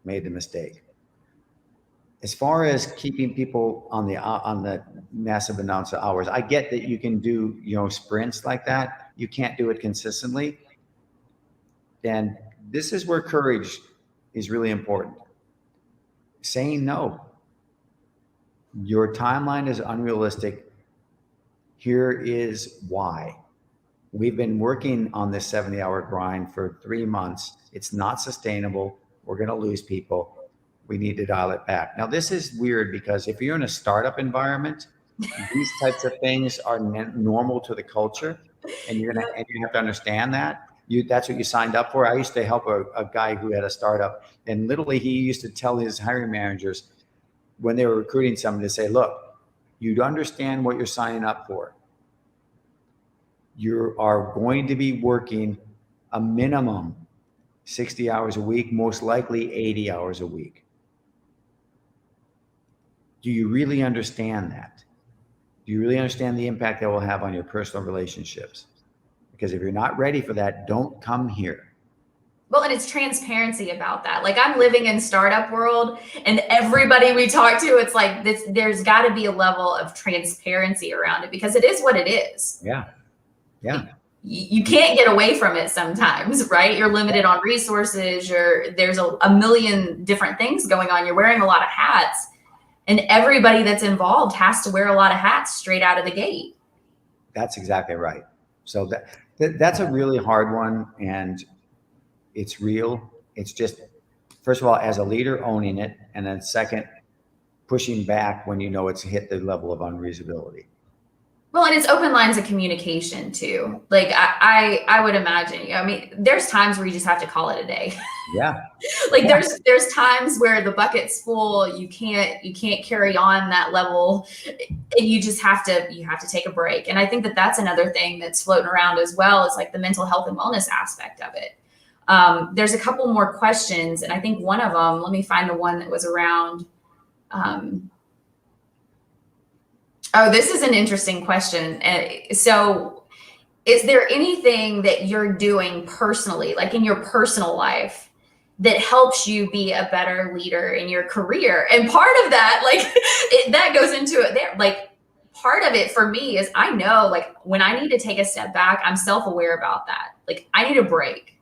made the mistake. As far as keeping people on the massive amounts of hours, I get that you can do, sprints like that. You can't do it consistently. And this is where courage is really important. Saying no. Your timeline is unrealistic. Here is why. We've been working on this 70-hour grind for 3 months. It's not sustainable. We're going to lose people. We need to dial it back. Now, this is weird because if you're in a startup environment, these types of things are normal to the culture, and you have to understand that. That's what you signed up for. I used to help a guy who had a startup, and literally he used to tell his hiring managers when they were recruiting someone to say, look, you understand what you're signing up for. You are going to be working a minimum 60 hours a week, most likely 80 hours a week. Do you really understand that? Do you really understand the impact that will have on your personal relationships? Because if you're not ready for that, don't come here. Well, and it's transparency about that. Like, I'm living in startup world, and everybody we talk to, it's like this, there's got to be a level of transparency around it because it is what it is. Yeah. You can't get away from it sometimes, right? You're limited on resources. There's a million different things going on. You're wearing a lot of hats. And everybody that's involved has to wear a lot of hats straight out of the gate. That's exactly right. So that's a really hard one, and it's real. It's just, first of all, as a leader, owning it, and then second, pushing back when you know it's hit the level of unreasonability. Well, and it's open lines of communication too. Like I would imagine, I mean, there's times where you just have to call it a day. Yeah. Like there's times where the bucket's full, you can't carry on that level, and you just have to take a break. And I think that's another thing that's floating around as well, is like the mental health and wellness aspect of it. There's a couple more questions, and I think one of them, let me find the one that was around. Oh, this is an interesting question. So is there anything that you're doing personally, like in your personal life, that helps you be a better leader in your career? And part of that, like that goes into it there. Like part of it for me is I know, like, when I need to take a step back, I'm self-aware about that. Like I need a break.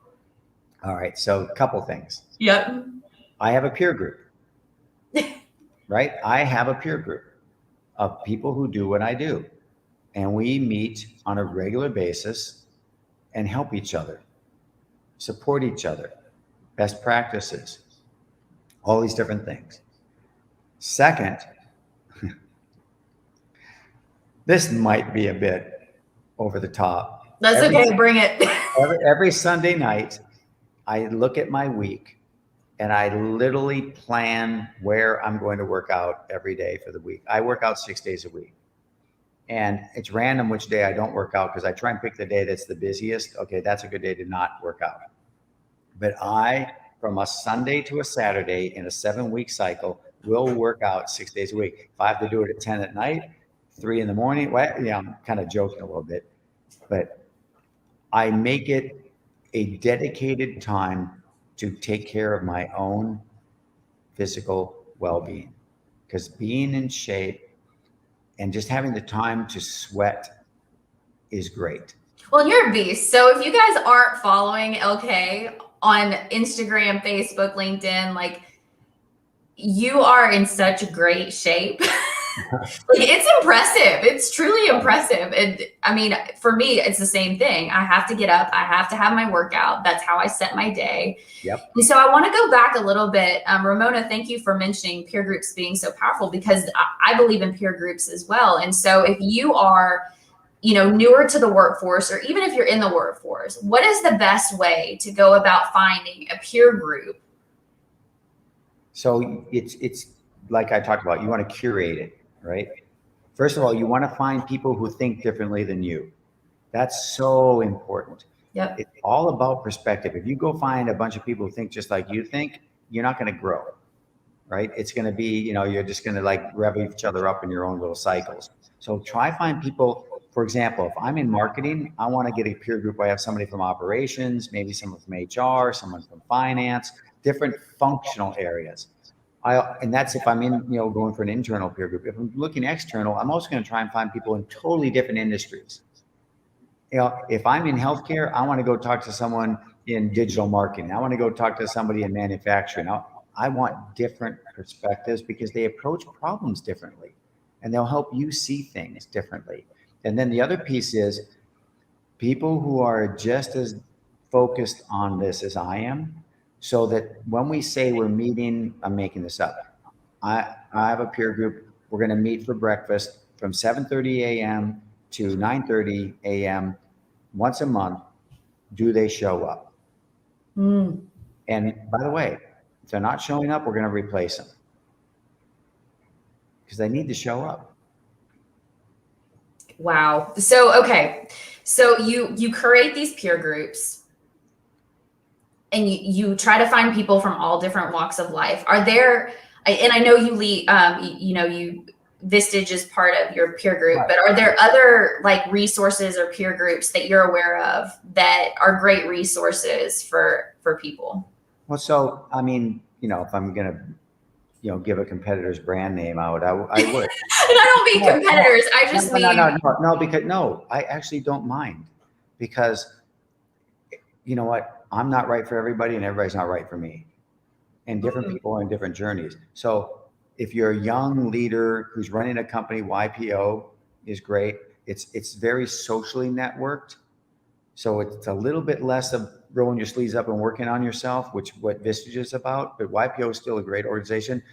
All right. So a couple things. Yep. I have a peer group, right? I have a peer group of people who do what I do. And we meet on a regular basis and help each other, support each other, best practices, all these different things. Second, this might be a bit over the top. That's okay, bring it. Every Sunday night, I look at my week and I literally plan where I'm going to work out every day for the week. I work out 6 days a week. And it's random which day I don't work out, because I try and pick the day that's the busiest. Okay, that's a good day to not work out. But from a Sunday to a Saturday in a 7-week cycle, will work out 6 days a week. If I have to do it at 10 at night, 3 in the morning, well, yeah, I'm kind of joking a little bit. But I make it a dedicated time to take care of my own physical well-being, because being in shape and just having the time to sweat is great. Well, you're a beast. So if you guys aren't following LK on Instagram, Facebook, LinkedIn, like, you are in such great shape. Like, it's impressive. It's truly impressive. And I mean, for me, it's the same thing. I have to get up. I have to have my workout. That's how I set my day. Yep. And so I want to go back a little bit. Ramona, thank you for mentioning peer groups being so powerful, because I believe in peer groups as well. And so if you are newer to the workforce, or even if you're in the workforce, what is the best way to go about finding a peer group? So it's like I talked about, you want to curate it, right? First of all, you want to find people who think differently than you. That's so important. Yep. It's all about perspective. If you go find a bunch of people who think just like you think, you're not going to grow, right? It's going to be, you're just going to like rev each other up in your own little cycles. So try find people. For example, if I'm in marketing, I want to get a peer group. I have somebody from operations, maybe someone from HR, someone from finance, different functional areas. And that's if I'm in, going for an internal peer group. If I'm looking external, I'm also going to try and find people in totally different industries. If I'm in healthcare, I want to go talk to someone in digital marketing. I want to go talk to somebody in manufacturing. I want different perspectives because they approach problems differently and they'll help you see things differently. And then the other piece is people who are just as focused on this as I am, so that when we say we're meeting, I'm making this up. I have a peer group. We're going to meet for breakfast from 7:30 a.m. to 9:30 a.m. once a month. Do they show up? Mm. And by the way, if they're not showing up, we're going to replace them because they need to show up. Wow. So, okay. So you create these peer groups and you try to find people from all different walks of life. Are there, and I know you lead, Vistage is part of your peer group, but are there other like resources or peer groups that you're aware of that are great resources for people? Well, so, I mean, if I'm going to, give a competitor's brand name out, I would. And I don't mean competitors. I just mean. No, I actually don't mind because you know what? I'm not right for everybody and everybody's not right for me. And different people are in different journeys. So if you're a young leader who's running a company, YPO is great. It's very socially networked. So it's a little bit less of rolling your sleeves up and working on yourself, which what Vistage is about. But YPO is still a great organization.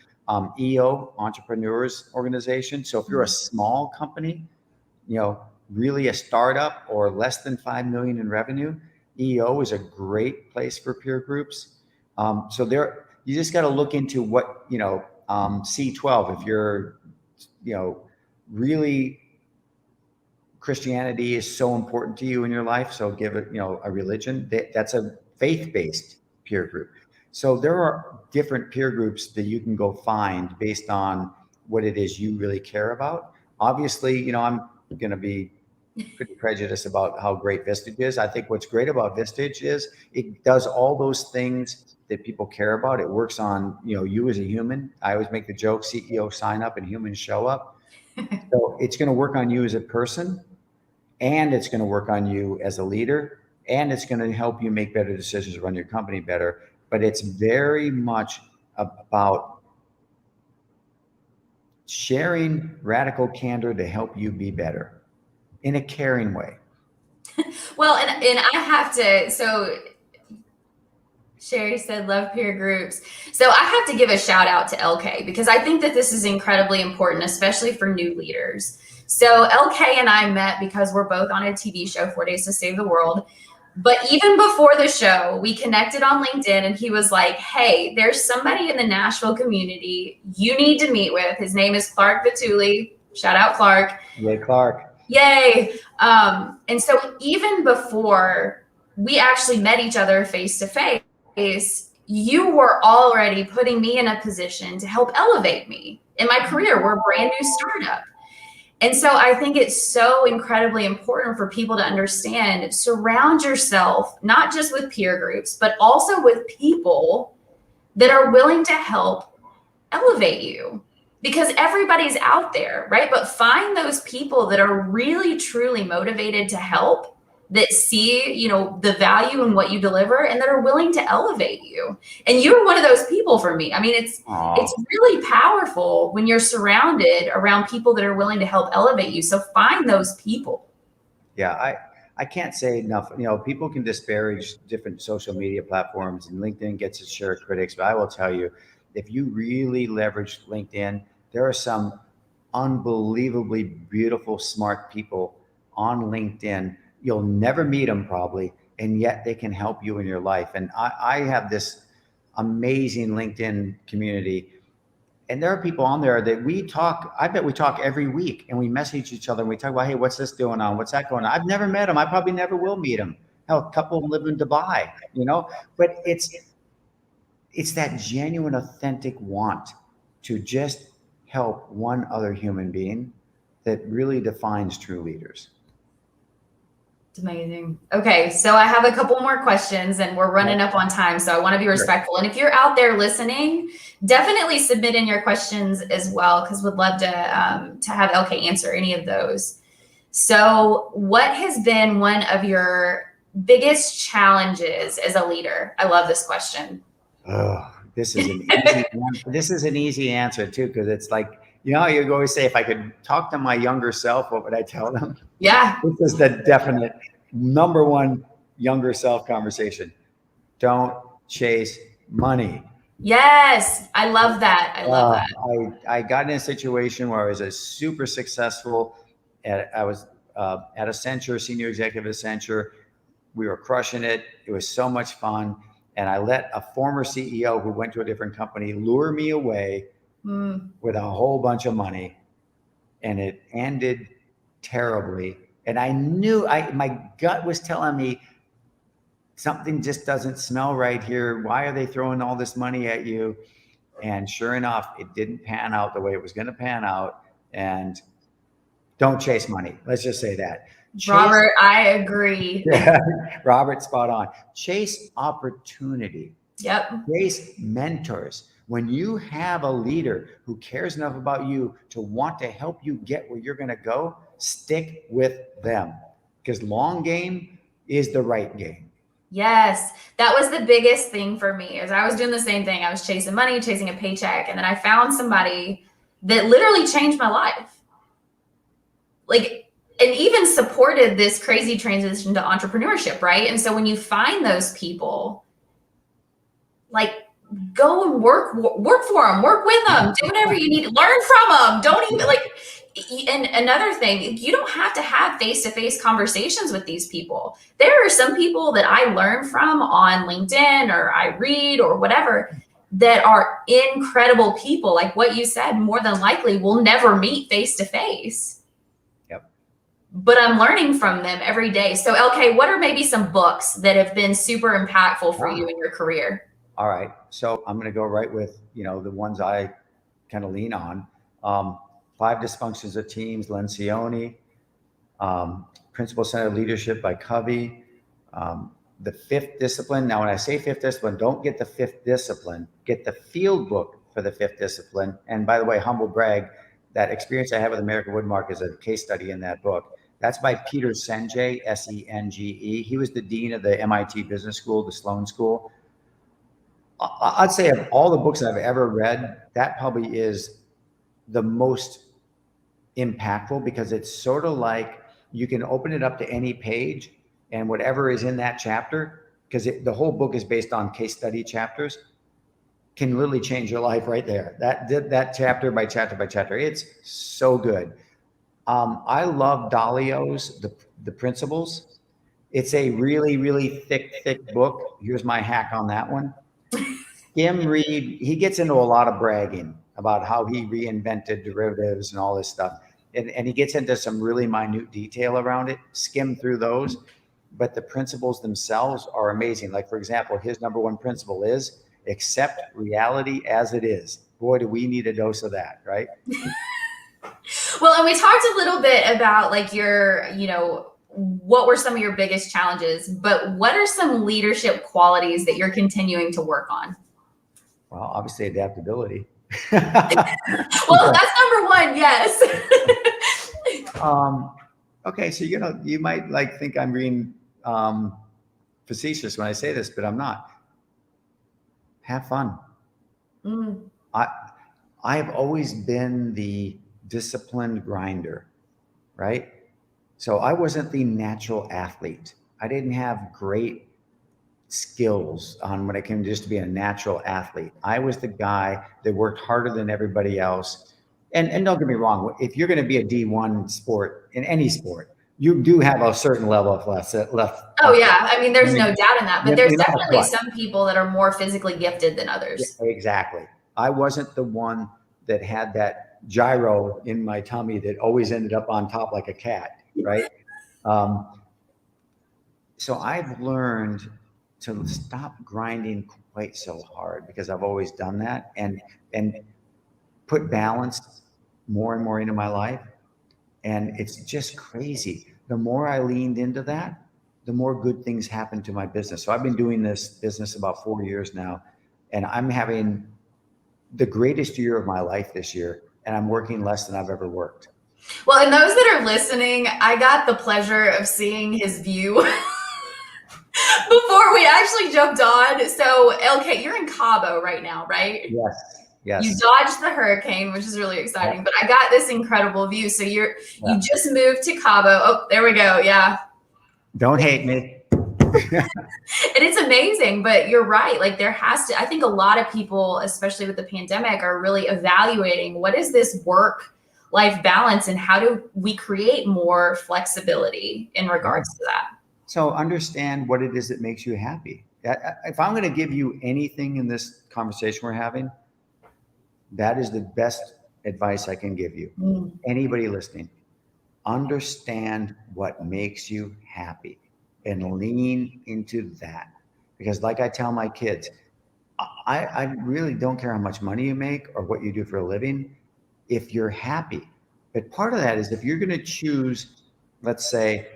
EO, Entrepreneurs Organization. So if you're a small company, really a startup or less than 5 million in revenue, EO is a great place for peer groups. So you just got to look into what, C12, if you're, really Christianity is so important to you in your life. So give it, a religion that's a faith-based peer group. So there are different peer groups that you can go find based on what it is you really care about. Obviously, I'm going to be pretty prejudiced about how great Vistage is. I think what's great about Vistage is it does all those things that people care about. It works on, you as a human. I always make the joke, CEO sign up and humans show up. So it's going to work on you as a person, and it's going to work on you as a leader, and it's going to help you make better decisions, run your company better. But it's very much about sharing radical candor to help you be better in a caring way. Well, and I have to, so Sherry said, love peer groups. So I have to give a shout out to LK because I think that this is incredibly important, especially for new leaders. So LK and I met because we're both on a TV show, 4 Days to Save the World. But even before the show, we connected on LinkedIn and he was like, hey, there's somebody in the Nashville community you need to meet with. His name is Clark Vituli. Shout out, Clark. Yay, Clark. Yay. And so even before we actually met each other face to face, you were already putting me in a position to help elevate me in my career. We're a brand new startup. And so I think it's so incredibly important for people to understand, surround yourself, not just with peer groups, but also with people that are willing to help elevate you, because everybody's out there, right? But find those people that are really, truly motivated to help, that see, the value in what you deliver and that are willing to elevate you. And you're one of those people for me. I mean, it's really powerful when you're surrounded around people that are willing to help elevate you. So find those people. Yeah, I can't say enough. People can disparage different social media platforms, and LinkedIn gets its share of critics. But I will tell you, if you really leverage LinkedIn, there are some unbelievably beautiful, smart people on LinkedIn. You'll never meet them probably, and yet they can help you in your life. And I have this amazing LinkedIn community. And there are people on there that we talk, I bet we talk every week, and we message each other and we talk about, hey, what's this doing on? What's that going on? I've never met them. I probably never will meet them. Hell, a couple of them live in Dubai, you know, but it's that genuine, authentic want to just help one other human being that really defines true leaders. It's amazing. Okay, so I have a couple more questions and we're running up on time, so I want to be respectful. And if you're out there listening, definitely submit in your questions as well, because we'd love to have LK answer any of those. So what has been one of your biggest challenges as a leader? I love this question. Oh, this is an easy one. This is an easy answer too, because it's like, you know, you always say, if I could talk to my younger self, what would I tell them? Yeah. This is the definite number one younger self conversation. Don't chase money. Yes. I love that. I love that. I got in a situation where I was a super successful I was at Accenture, senior executive at Accenture. We were crushing it. It was so much fun. And I let a former CEO who went to a different company lure me away with a whole bunch of money. And it ended terribly. And I knew, my gut was telling me something just doesn't smell right here. Why are they throwing all this money at you? And sure enough, it didn't pan out the way it was going to pan out. And don't chase money. Let's just say that. Robert, I agree. Yeah, Robert, spot on. Chase opportunity. Yep. Chase mentors. When you have a leader who cares enough about you to want to help you get where you're going to go, stick with them, because long game is the right game. Yes, that was the biggest thing for me. As I was doing the same thing, I was chasing money, chasing a paycheck, and then I found somebody that literally changed my life. Like, and even supported this crazy transition to entrepreneurship, right? And so when you find those people, like, go and work for them, work with them, do whatever you need, learn from them. Don't even and another thing, you don't have to have face-to-face conversations with these people. There are some people that I learn from on LinkedIn or I read or whatever that are incredible people. Like what you said, more than likely we'll never meet face-to-face. Yep. But I'm learning from them every day. So LK, what are maybe some books that have been super impactful for you in your career? All right. So I'm going to go right with, the ones I kind of lean on. 5 Dysfunctions of Teams, Lencioni, Principle-Centered Leadership by Covey, The Fifth Discipline. Now, when I say Fifth Discipline, don't get the Fifth Discipline, get the field book for the Fifth Discipline. And by the way, humble brag, that experience I have with American Woodmark is a case study in that book. That's by Peter Senge, S-E-N-G-E. He was the dean of the MIT Business School, the Sloan School. I'd say of all the books I've ever read, that probably is the most impactful, because it's sort of like you can open it up to any page and whatever is in that chapter, because the whole book is based on case study chapters, can literally change your life right there. That chapter by chapter by chapter, it's so good. I love Dalio's The Principles. It's a really, really thick book. Here's my hack on that one. Skim read, he gets into a lot of bragging about how he reinvented derivatives and all this stuff. And he gets into some really minute detail around it. Skim through those. But the principles themselves are amazing. Like, for example, his number one principle is accept reality as it is. Boy, do we need a dose of that, right? Well, and we talked a little bit about like your, what were some of your biggest challenges, but what are some leadership qualities that you're continuing to work on? Well, obviously adaptability. Well, that's number one. Yes. Okay. So, you might think I'm being facetious when I say this, but I'm not. Have fun. I have always been the disciplined grinder, right? So I wasn't the natural athlete. I didn't have great skills on when it came just to be a natural athlete. I was the guy that worked harder than everybody else. And don't get me wrong, if you're going to be a D1 sport in any sport, You do have a certain level of left. Oh yeah. I mean, there's no doubt in that, but there's you're not definitely some people that are more physically gifted than others. Yeah, exactly. I wasn't the one that had that gyro in my tummy that always ended up on top like a cat, right? So I've learned to stop grinding quite so hard because I've always done that and put balance more and more into my life. And it's just crazy. The more I leaned into that, the more good things happen to my business. So I've been doing this business about 4 years now, and I'm having the greatest year of my life this year, and I'm working less than I've ever worked. Well, and those that are listening, I got the pleasure of seeing his view before we actually jumped on. So, LK, you're in Cabo right now, right? Yes. Yes. You dodged the hurricane, which is really exciting, but I got this incredible view. So you just moved to Cabo. Oh, there we go. Yeah. Don't hate me. And it's amazing, but you're right. Like I think a lot of people, especially with the pandemic, are really evaluating what is this work-life balance and how do we create more flexibility in regards to that? So understand what it is that makes you happy. If I'm going to give you anything in this conversation we're having, that is the best advice I can give you. Anybody listening, understand what makes you happy and lean into that. Because like I tell my kids, I really don't care how much money you make or what you do for a living, if you're happy. But part of that is if you're going to choose, let's say,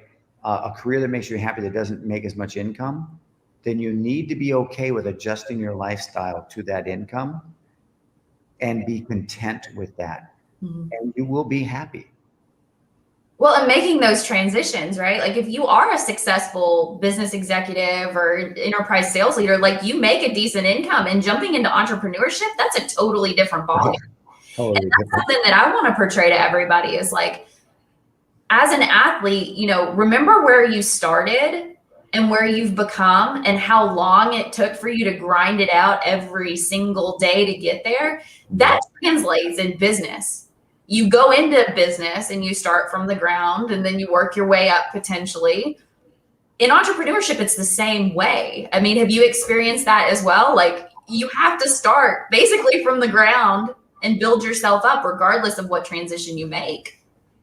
a career that makes you happy that doesn't make as much income, then you need to be okay with adjusting your lifestyle to that income and be content with that. And you will be happy. Well, and making those transitions, right? Like if you are a successful business executive or enterprise sales leader, like you make a decent income, and jumping into entrepreneurship, that's a totally different ballgame. Totally and that's something that I want to portray to everybody is like, as an athlete, remember where you started and where you've become and how long it took for you to grind it out every single day to get there. That translates in business. You go into business and you start from the ground and then you work your way up potentially. In entrepreneurship, it's the same way. I mean, have you experienced that as well? Like you have to start basically from the ground and build yourself up regardless of what transition you make.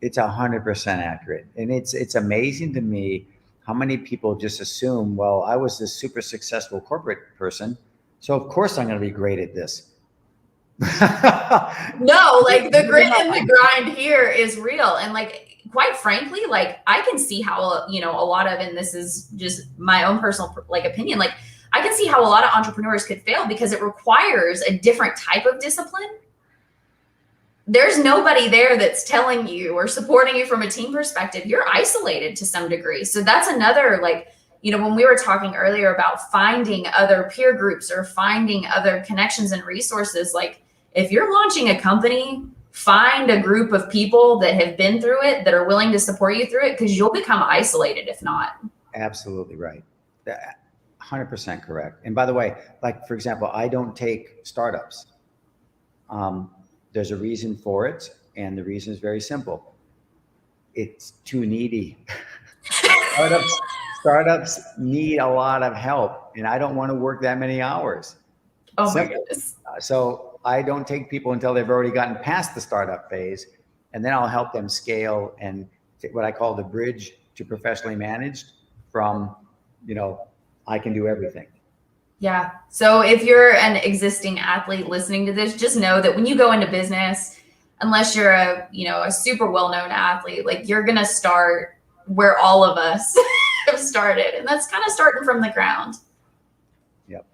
It's 100% accurate. And it's amazing to me how many people just assume, well, I was this super successful corporate person, so of course I'm going to be great at this. No, like the grit and the grind here is real. And like, quite frankly, like I can see how, a lot of, and this is just my own personal opinion, like I can see how a lot of entrepreneurs could fail because it requires a different type of discipline. There's nobody there that's telling you or supporting you from a team perspective. You're isolated to some degree. So that's another, when we were talking earlier about finding other peer groups or finding other connections and resources, like if you're launching a company, find a group of people that have been through it, that are willing to support you through it, because you'll become isolated if not. Absolutely right. 100% correct. And by the way, like, for example, I don't take startups. There's a reason for it, and the reason is very simple. It's too needy. Startups need a lot of help, and I don't want to work that many hours. Oh my goodness. So I don't take people until they've already gotten past the startup phase, and then I'll help them scale and what I call the bridge to professionally managed from, I can do everything. Yeah. So if you're an existing athlete listening to this, just know that when you go into business, unless you're a super well-known athlete, like you're going to start where all of us have started. And that's kind of starting from the ground. Yep.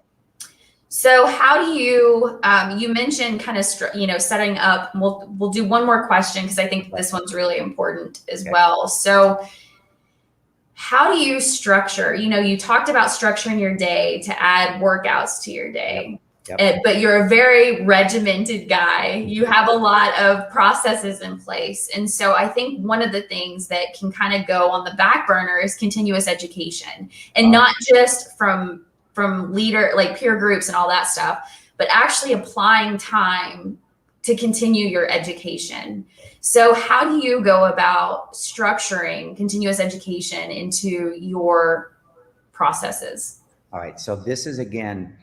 So how do you, you mentioned kind of, setting up, we'll do one more question because I think this one's really important as well. So how do you structure, you talked about structuring your day to add workouts to your day, but you're a very regimented guy. You have a lot of processes in place. And so I think one of the things that can kind of go on the back burner is continuous education, and not just from leader, like peer groups and all that stuff, but actually applying time to continue your education. So how do you go about structuring continuous education into your processes? All right. So this is, again,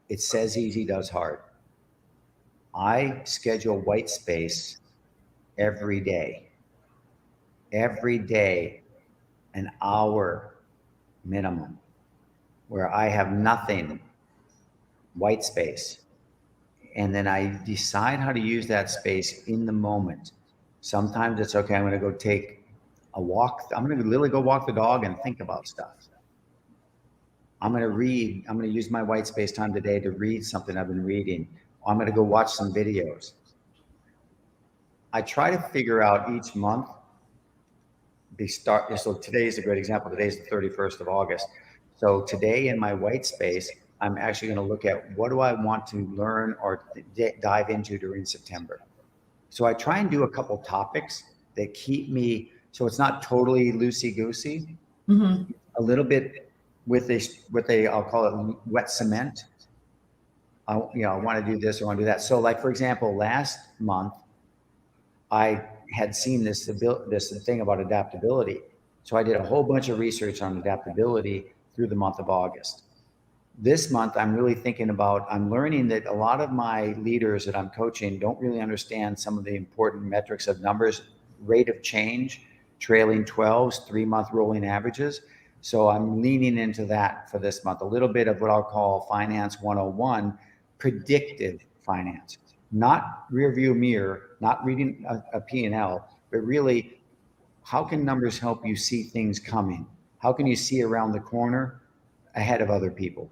it says easy, does hard. I schedule white space every day, an hour minimum, where I have nothing, white space. And then I decide how to use that space in the moment. Sometimes it's okay, I'm going to go take a walk. I'm going to literally go walk the dog and think about stuff. I'm going to read. I'm going to use my white space time today to read something I've been reading. I'm going to go watch some videos. I try to figure out each month. So today is a great example. Today is the 31st of August. So today in my white space, I'm actually going to look at what do I want to learn or dive into during September. So I try and do a couple topics that keep me, so it's not totally loosey-goosey, a little bit with I'll call it wet cement. I want to do this, I want to do that. So like, for example, last month, I had seen this thing about adaptability. So I did a whole bunch of research on adaptability through the month of August. This month, I'm really thinking about, I'm learning that a lot of my leaders that I'm coaching don't really understand some of the important metrics of numbers, rate of change, trailing 12s, 3-month rolling averages. So I'm leaning into that for this month, a little bit of what I'll call Finance 101, predictive finance, not rear view mirror, not reading a P&L, but really, how can numbers help you see things coming? How can you see around the corner ahead of other people?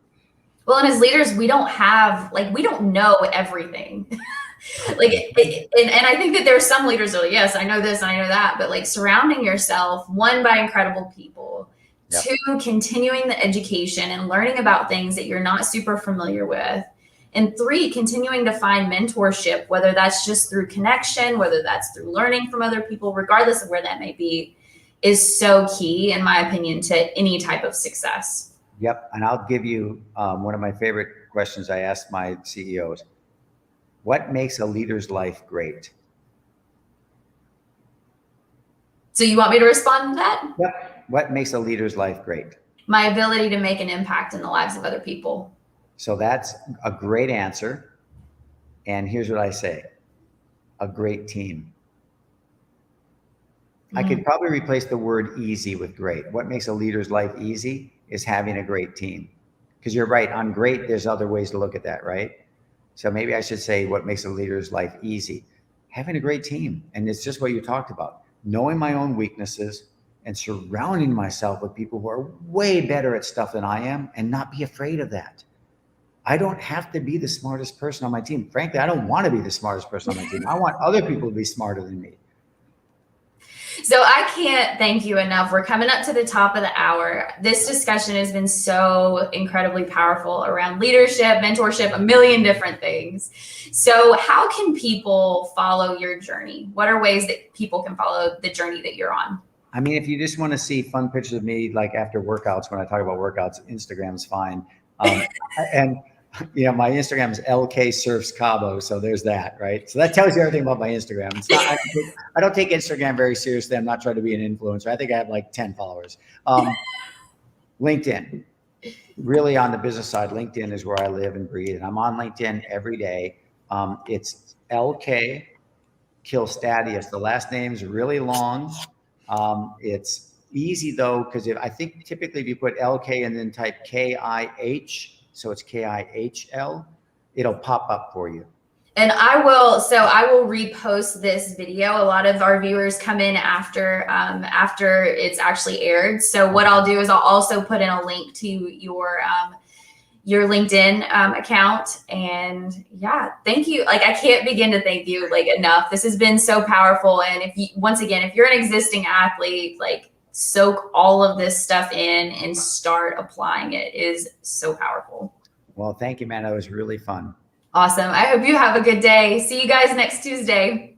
Well, and as leaders, we don't know everything. And I think that there's some leaders that are like, yes, I know this, I know that, but like surrounding yourself, one, by incredible people, Yep. 2, continuing the education and learning about things that you're not super familiar with, and 3, continuing to find mentorship, whether that's just through connection, whether that's through learning from other people, regardless of where that may be, is so key, in my opinion, to any type of success. Yep. And I'll give you one of my favorite questions I ask my CEOs. What makes a leader's life great? So you want me to respond to that? Yep. What makes a leader's life great? My ability to make an impact in the lives of other people. So that's a great answer. And here's what I say. A great team. I could probably replace the word easy with great. What makes a leader's life easy is having a great team. Because you're right, on great, there's other ways to look at that, right? So maybe I should say what makes a leader's life easy. Having a great team. And it's just what you talked about. Knowing my own weaknesses and surrounding myself with people who are way better at stuff than I am, and not be afraid of that. I don't have to be the smartest person on my team. Frankly, I don't want to be the smartest person on my team. I want other people to be smarter than me. So I can't thank you enough. We're coming up to the top of the hour. This discussion has been so incredibly powerful around leadership, mentorship, a million different things. So how can people follow your journey? What are ways that people can follow the journey that you're on? I mean, if you just want to see fun pictures of me, like after workouts, when I talk about workouts, Instagram's fine. And my Instagram is LK Surfs Cabo. So there's that, right? So that tells you everything about my Instagram. It's not, I don't take Instagram very seriously. I'm not trying to be an influencer. I think I have like 10 followers. LinkedIn, really on the business side, LinkedIn is where I live and breathe. And I'm on LinkedIn every day. It's LK Kihlstadius. The last name is really long. It's easy though, because I think typically if you put LK and then type KIH, so it's KIHL, it'll pop up for you. And I will repost this video. A lot of our viewers come in after it's actually aired. So what I'll do is I'll also put in a link to your LinkedIn account. And yeah, thank you. Like, I can't begin to thank you enough. This has been so powerful. And if you're an existing athlete, soak all of this stuff in and start applying it. It is so powerful. Well, thank you, man. That was really fun. Awesome. I hope you have a good day. See you guys next Tuesday.